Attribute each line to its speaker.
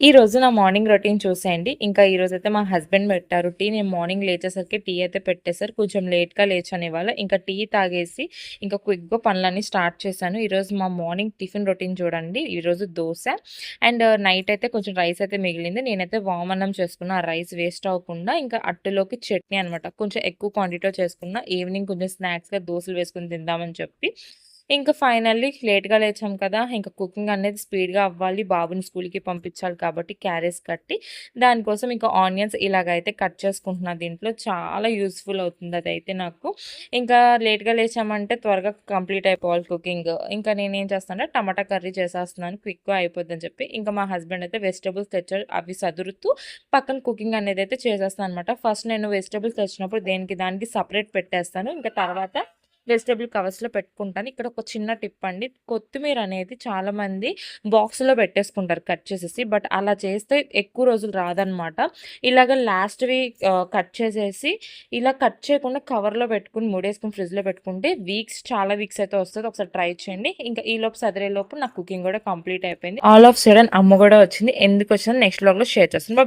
Speaker 1: ఈ రోజు నా మార్నింగ్ రొటీన్ చూసేయండి. ఇంకా ఈరోజైతే మా హస్బెండ్ పెట్టారు టీ. నేను మార్నింగ్ లేచేసరికి టీ అయితే పెట్టేసారు. కొంచెం లేట్‌గా లేచాను ఇవాళ. ఇంకా టీ తాగేసి ఇంకా క్విక్‌గా పనులన్నీ స్టార్ట్ చేశాను. ఈరోజు మా మార్నింగ్ టిఫిన్ రొటీన్ చూడండి. ఈరోజు దోస అండ్ నైట్ అయితే కొంచెం రైస్ అయితే మిగిలింది. నేనైతే వామ్ అన్నం చేసుకున్నా. ఆ రైస్ వేస్ట్ అవ్వకుండా ఇంకా అట్టులోకి చట్నీ అనమాట. కొంచెం ఎక్కువ క్వాంటిటీలో చేసుకున్నా. ఈవినింగ్ కొంచెం స్నాక్స్‌గా దోసలు వేసుకొని తిందామని చెప్పి ఇంకా ఫైనల్లీ లేట్‌గా లేచాం కదా! ఇంక కుకింగ్ అనేది స్పీడ్‌గా అవ్వాలి. బాబుని స్కూల్‌కి పంపించాలి కాబట్టి క్యారేజ్ కట్టి, దానికోసం ఇంకా ఆనియన్స్ ఇలాగైతే కట్ చేసుకుంటున్నా దీంట్లో. చాలా యూజ్‌ఫుల్ అవుతుంది అదైతే నాకు. ఇంకా లేట్‌గా లేచామంటే త్వరగా కంప్లీట్ అయిపోవాలి కుకింగ్. ఇంకా నేనేం చేస్తానంటే టమాటా కర్రీ చేసేస్తున్నాను క్విక్‌గా అయిపోద్దని చెప్పి. ఇంకా మా హస్బెండ్ అయితే వెజిటబుల్స్ తెచ్చారు. అవి సదురుతూ పక్కన కుకింగ్ అనేదైతే చేసేస్తాను అనమాట. ఫస్ట్ నేను వెజిటబుల్స్ తెచ్చినప్పుడు దేనికి దానికి సెపరేట్ పెట్టేస్తాను. ఇంకా తర్వాత వెజిటబుల్ కవర్స్‌లో పెట్టుకుంటాను. ఇక్కడ ఒక చిన్న టిప్ అండి. కొత్తిమీర అనేది చాలామంది బాక్స్‌లో పెట్టేసుకుంటారు కట్ చేసేసి. బట్ అలా చేస్తే ఎక్కువ రోజులు రాదనమాట. ఇలాగ లాస్ట్‌వి కట్ చేసేసి ఇలా కట్ చేయకుండా కవర్‌లో పెట్టుకొని మూడేసుకొని ఫ్రిడ్జ్‌లో పెట్టుకుంటే చాలా వీక్స్ అయితే వస్తది. ఒకసారి ట్రై చేయండి. ఇంకా ఈలోపు సదిరేలోపు నా కుకింగ్ కూడా కంప్లీట్ అయిపోయింది. ఆల్ ఆఫ్ సడెన్ అమ్మ కూడా వచ్చింది. ఎందుకొచ్చిందో నెక్స్ట్ వ్లాగ్‌లో షేర్ చేస్తాను.